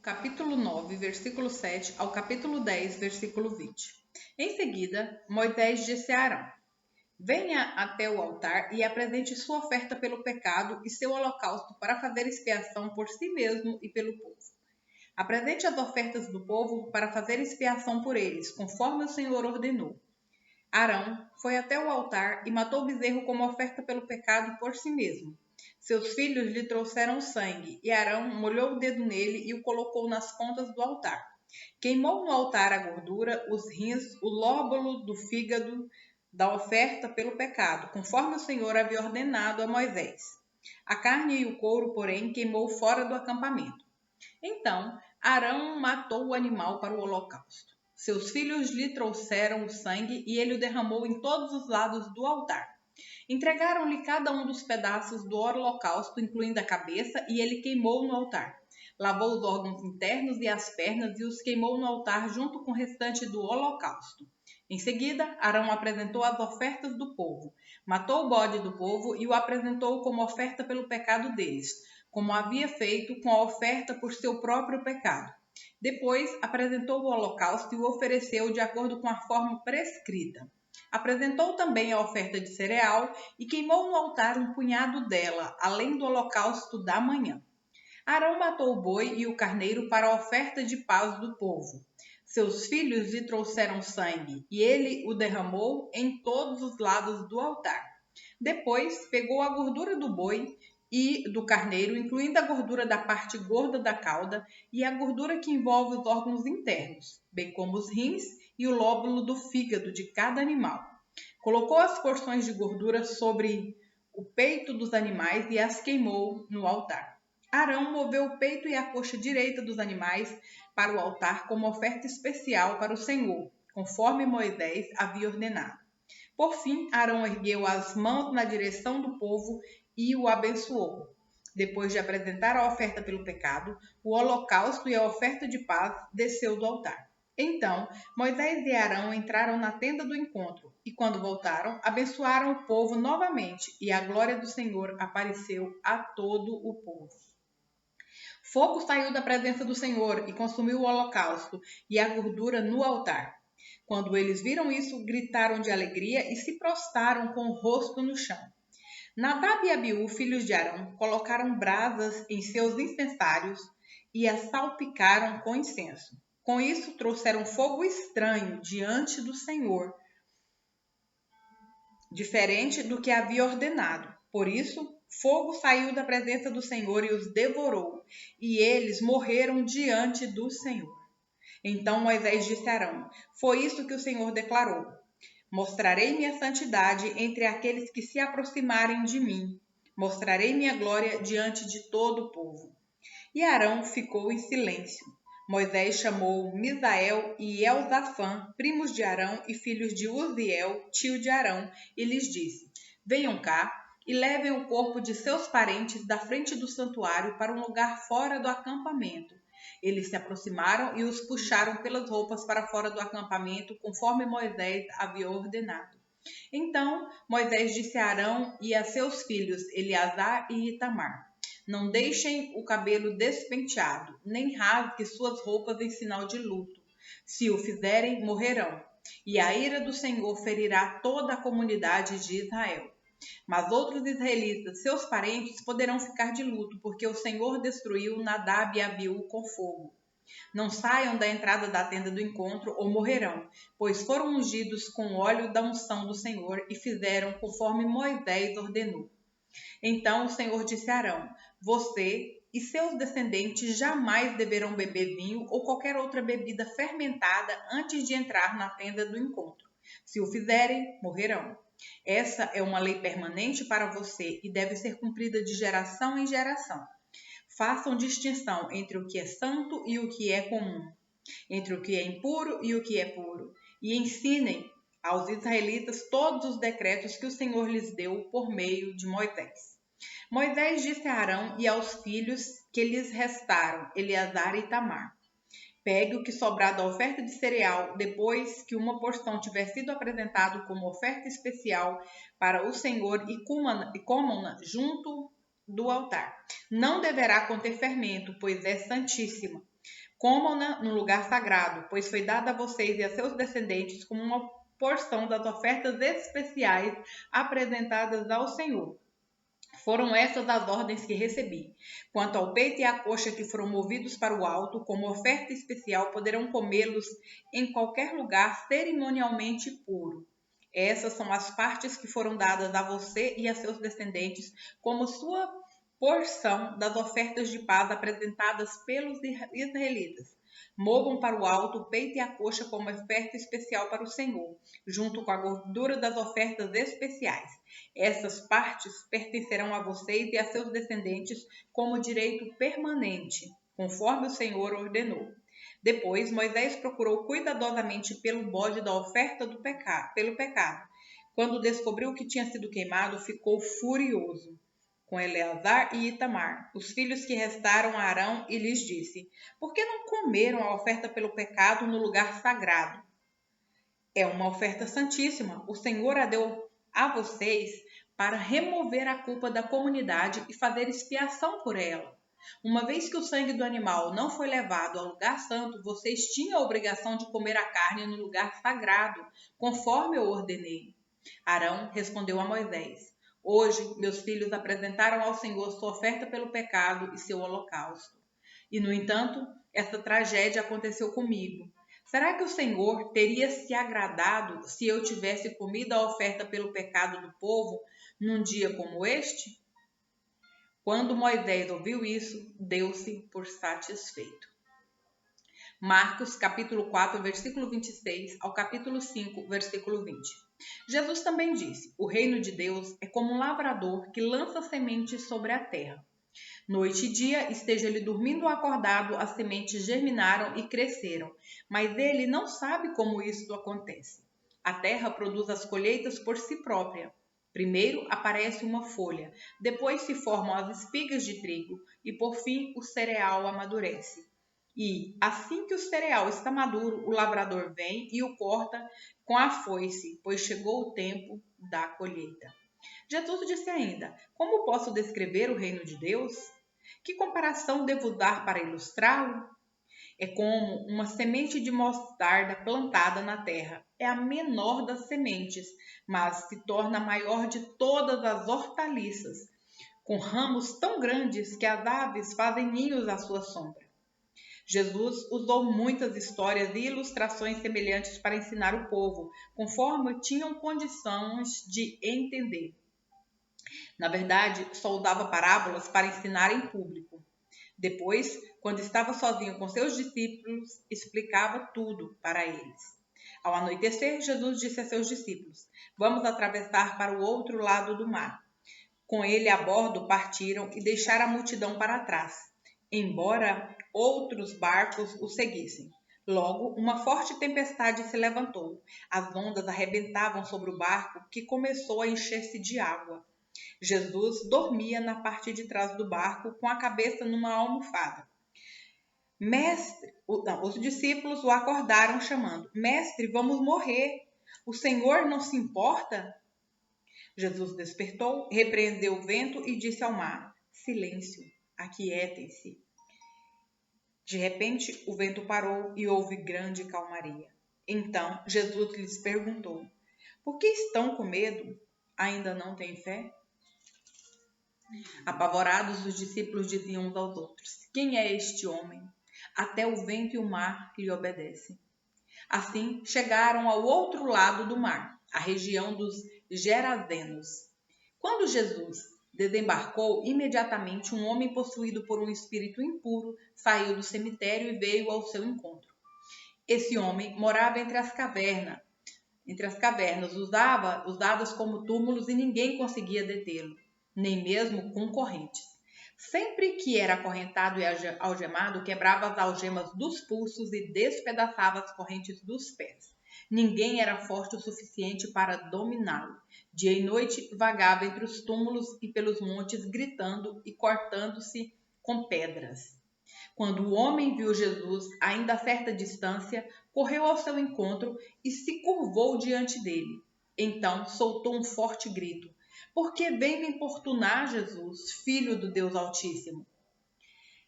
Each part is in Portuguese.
capítulo 9, versículo 7 ao capítulo 10, versículo 20. Em seguida, Moisés disse a Arão: Venha até o altar e apresente sua oferta pelo pecado e seu holocausto para fazer expiação por si mesmo e pelo povo. Apresente as ofertas do povo para fazer expiação por eles, conforme o Senhor ordenou. Arão foi até o altar e matou o bezerro como oferta pelo pecado por si mesmo. Seus filhos lhe trouxeram sangue, e Arão molhou o dedo nele e o colocou nas pontas do altar. Queimou no altar a gordura, os rins, o lóbulo do fígado da oferta pelo pecado, conforme o Senhor havia ordenado a Moisés. A carne e o couro, porém, queimou fora do acampamento. Então, Arão matou o animal para o holocausto. Seus filhos lhe trouxeram o sangue e ele o derramou em todos os lados do altar. Entregaram-lhe cada um dos pedaços do holocausto, incluindo a cabeça, e ele queimou no altar. Lavou os órgãos internos e as pernas e os queimou no altar junto com o restante do holocausto. Em seguida, Arão apresentou as ofertas do povo. Matou o bode do povo e o apresentou como oferta pelo pecado deles, como havia feito com a oferta por seu próprio pecado. Depois, apresentou o holocausto e o ofereceu de acordo com a forma prescrita. Apresentou também a oferta de cereal e queimou no altar um punhado dela, além do holocausto da manhã. Arão matou o boi e o carneiro para a oferta de paz do povo. Seus filhos lhe trouxeram sangue, e ele o derramou em todos os lados do altar. Depois, pegou a gordura do boi e do carneiro, incluindo a gordura da parte gorda da cauda e a gordura que envolve os órgãos internos, bem como os rins e o lóbulo do fígado de cada animal. Colocou as porções de gordura sobre o peito dos animais e as queimou no altar. Arão moveu o peito e a coxa direita dos animais para o altar como oferta especial para o Senhor, conforme Moisés havia ordenado. Por fim, Arão ergueu as mãos na direção do povo e o abençoou. Depois de apresentar a oferta pelo pecado, o holocausto e a oferta de paz, desceu do altar. Então, Moisés e Arão entraram na tenda do encontro, e quando voltaram, abençoaram o povo novamente, e a glória do Senhor apareceu a todo o povo. Fogo saiu da presença do Senhor e consumiu o holocausto e a gordura no altar. Quando eles viram isso, gritaram de alegria e se prostraram com o rosto no chão. Nadab e Abiú, filhos de Arão, colocaram brasas em seus incensários e as salpicaram com incenso. Com isso, trouxeram fogo estranho diante do Senhor, diferente do que havia ordenado. Por isso, fogo saiu da presença do Senhor e os devorou, e eles morreram diante do Senhor. Então Moisés disse a Arão: Foi isso que o Senhor declarou: Mostrarei minha santidade entre aqueles que se aproximarem de mim. Mostrarei minha glória diante de todo o povo. E Arão ficou em silêncio. Moisés chamou Misael e Elzafã, primos de Arão e filhos de Uziel, tio de Arão, e lhes disse: Venham cá e levem o corpo de seus parentes da frente do santuário para um lugar fora do acampamento. Eles se aproximaram e os puxaram pelas roupas para fora do acampamento, conforme Moisés havia ordenado. Então Moisés disse a Arão e a seus filhos Eleazar e Itamar: Não deixem o cabelo despenteado, nem rasgue suas roupas em sinal de luto. Se o fizerem, morrerão, e a ira do Senhor ferirá toda a comunidade de Israel. Mas outros israelitas, seus parentes, poderão ficar de luto, porque o Senhor destruiu Nadab e Abiú com fogo. Não saiam da entrada da tenda do encontro ou morrerão, pois foram ungidos com óleo da unção do Senhor e fizeram conforme Moisés ordenou. Então o Senhor disse a Arão: Você e seus descendentes jamais deverão beber vinho ou qualquer outra bebida fermentada antes de entrar na tenda do encontro. Se o fizerem, morrerão. Essa é uma lei permanente para você e deve ser cumprida de geração em geração. Façam distinção entre o que é santo e o que é comum, entre o que é impuro e o que é puro, e ensinem aos israelitas todos os decretos que o Senhor lhes deu por meio de Moisés. Moisés disse a Arão e aos filhos que lhes restaram, Eleazar e Itamar: Pegue o que sobrar da oferta de cereal depois que uma porção tiver sido apresentado como oferta especial para o Senhor e comam-na junto do altar. Não deverá conter fermento, pois é santíssima. Comam-na no lugar sagrado, pois foi dada a vocês e a seus descendentes como uma porção das ofertas especiais apresentadas ao Senhor. Foram essas as ordens que recebi. Quanto ao peito e à coxa que foram movidos para o alto, como oferta especial, poderão comê-los em qualquer lugar cerimonialmente puro. Essas são as partes que foram dadas a você e a seus descendentes como sua porção das ofertas de paz apresentadas pelos israelitas. Movam para o alto o peito e a coxa como oferta especial para o Senhor, junto com a gordura das ofertas especiais. Essas partes pertencerão a vocês e a seus descendentes como direito permanente, conforme o Senhor ordenou. Depois, Moisés procurou cuidadosamente pelo bode da oferta pelo pecado. Quando descobriu que tinha sido queimado, ficou furioso com Eleazar e Itamar, os filhos que restaram a Arão, e lhes disse: Por que não comeram a oferta pelo pecado no lugar sagrado? É uma oferta santíssima. O Senhor a deu a vocês para remover a culpa da comunidade e fazer expiação por ela. Uma vez que o sangue do animal não foi levado ao lugar santo, vocês tinham a obrigação de comer a carne no lugar sagrado, conforme eu ordenei. Arão respondeu a Moisés: Hoje meus filhos apresentaram ao Senhor sua oferta pelo pecado e seu holocausto. E, no entanto, essa tragédia aconteceu comigo. Será que o Senhor teria se agradado se eu tivesse comido a oferta pelo pecado do povo num dia como este? Quando Moisés ouviu isso, deu-se por satisfeito. Marcos, capítulo 4, versículo 26 ao capítulo 5, versículo 20. Jesus também disse: O reino de Deus é como um lavrador que lança sementes sobre a terra. Noite e dia, esteja ele dormindo ou acordado, as sementes germinaram e cresceram, mas ele não sabe como isso acontece. A terra produz as colheitas por si própria. Primeiro aparece uma folha, depois se formam as espigas de trigo e, por fim, o cereal amadurece. E, assim que o cereal está maduro, o lavrador vem e o corta com a foice, pois chegou o tempo da colheita. Jesus disse ainda: Como posso descrever o reino de Deus? Que comparação devo dar para ilustrá-lo? É como uma semente de mostarda plantada na terra. É a menor das sementes, mas se torna a maior de todas as hortaliças, com ramos tão grandes que as aves fazem ninhos à sua sombra. Jesus usou muitas histórias e ilustrações semelhantes para ensinar o povo, conforme tinham condições de entender. Na verdade, só usava parábolas para ensinar em público. Depois, quando estava sozinho com seus discípulos, explicava tudo para eles. Ao anoitecer, Jesus disse a seus discípulos: Vamos atravessar para o outro lado do mar. Com ele a bordo partiram e deixaram a multidão para trás, embora outros barcos o seguissem. Logo, uma forte tempestade se levantou. As ondas arrebentavam sobre o barco, que começou a encher-se de água. Jesus dormia na parte de trás do barco, com a cabeça numa almofada. Os discípulos o acordaram, chamando: Mestre, vamos morrer. O Senhor não se importa? Jesus despertou, repreendeu o vento e disse ao mar: Silêncio, aquietem-se. De repente, o vento parou e houve grande calmaria. Então, Jesus lhes perguntou: Por que estão com medo? Ainda não têm fé? Apavorados, os discípulos diziam uns aos outros: Quem é este homem? Até o vento e o mar lhe obedecem. Assim, chegaram ao outro lado do mar, a região dos Gerazenos. Quando Jesus desembarcou, imediatamente um homem possuído por um espírito impuro saiu do cemitério e veio ao seu encontro. Esse homem morava entre as cavernas, usadas como túmulos, e ninguém conseguia detê-lo, nem mesmo com correntes. Sempre que era acorrentado e algemado, quebrava as algemas dos pulsos e despedaçava as correntes dos pés. Ninguém era forte o suficiente para dominá-lo. Dia e noite vagava entre os túmulos e pelos montes, gritando e cortando-se com pedras. Quando o homem viu Jesus, ainda a certa distância, correu ao seu encontro e se curvou diante dele. Então soltou um forte grito: Por que vem me importunar, Jesus, Filho do Deus Altíssimo?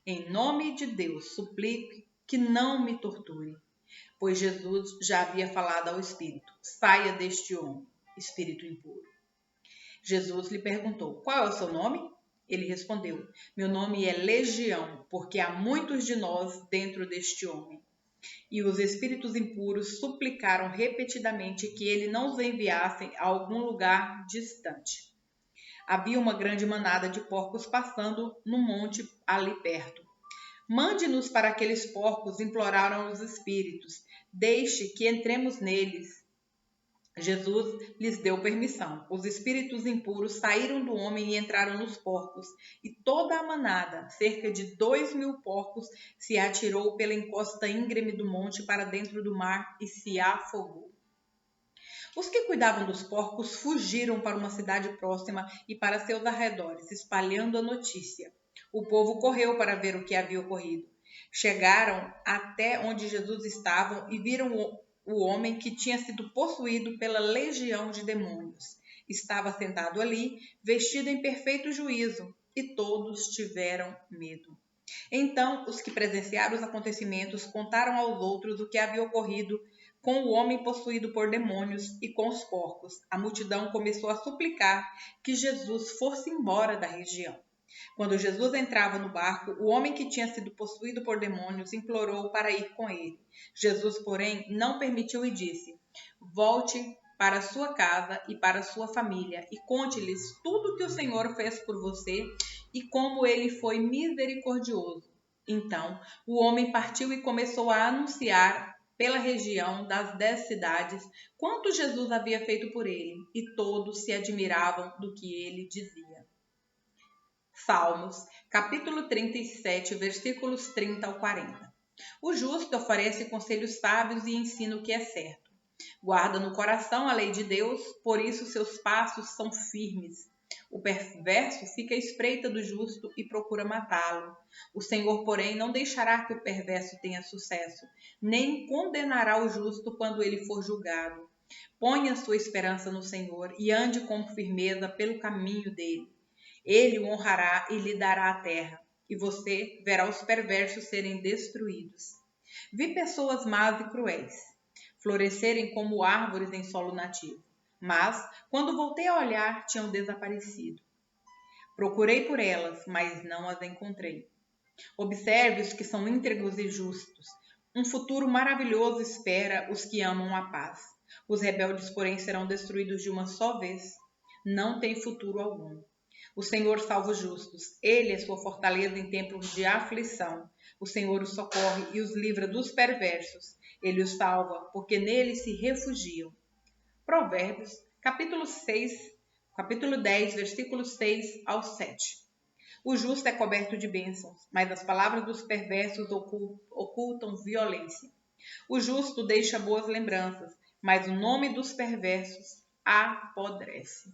Em nome de Deus, suplique que não me torture. Pois Jesus já havia falado ao espírito: saia deste homem, espírito impuro. Jesus lhe perguntou: qual é o seu nome? Ele respondeu: meu nome é Legião, porque há muitos de nós dentro deste homem. E os espíritos impuros suplicaram repetidamente que ele não os enviasse a algum lugar distante. Havia uma grande manada de porcos passando no monte ali perto. Mande-nos para aqueles porcos, imploraram os espíritos. Deixe que entremos neles. Jesus lhes deu permissão. Os espíritos impuros saíram do homem e entraram nos porcos. E toda a manada, cerca de 2.000 porcos, se atirou pela encosta íngreme do monte para dentro do mar e se afogou. Os que cuidavam dos porcos fugiram para uma cidade próxima e para seus arredores, espalhando a notícia. O povo correu para ver o que havia ocorrido. Chegaram até onde Jesus estava e viram o homem que tinha sido possuído pela legião de demônios. Estava sentado ali, vestido em perfeito juízo, e todos tiveram medo. Então, os que presenciaram os acontecimentos contaram aos outros o que havia ocorrido com o homem possuído por demônios e com os porcos. A multidão começou a suplicar que Jesus fosse embora da região. Quando Jesus entrava no barco, o homem que tinha sido possuído por demônios implorou para ir com ele. Jesus, porém, não permitiu e disse: volte para sua casa e para sua família e conte-lhes tudo o que o Senhor fez por você e como ele foi misericordioso. Então, o homem partiu e começou a anunciar pela região das 10 cidades quanto Jesus havia feito por ele, e todos se admiravam do que ele dizia. Salmos, capítulo 37, versículos 30 ao 40. O justo oferece conselhos sábios e ensina o que é certo. Guarda no coração a lei de Deus, por isso seus passos são firmes. O perverso fica à espreita do justo e procura matá-lo. O Senhor, porém, não deixará que o perverso tenha sucesso, nem condenará o justo quando ele for julgado. Ponha sua esperança no Senhor e ande com firmeza pelo caminho dele. Ele o honrará e lhe dará a terra, e você verá os perversos serem destruídos. Vi pessoas más e cruéis florescerem como árvores em solo nativo, mas, quando voltei a olhar, tinham desaparecido. Procurei por elas, mas não as encontrei. Observe os que são íntegros e justos. Um futuro maravilhoso espera os que amam a paz. Os rebeldes, porém, serão destruídos de uma só vez. Não tem futuro algum. O Senhor salva os justos. Ele é sua fortaleza em tempos de aflição. O Senhor os socorre e os livra dos perversos. Ele os salva, porque nele se refugiam. Provérbios, capítulo 10, versículos 6 ao 7. O justo é coberto de bênçãos, mas as palavras dos perversos ocultam violência. O justo deixa boas lembranças, mas o nome dos perversos apodrece.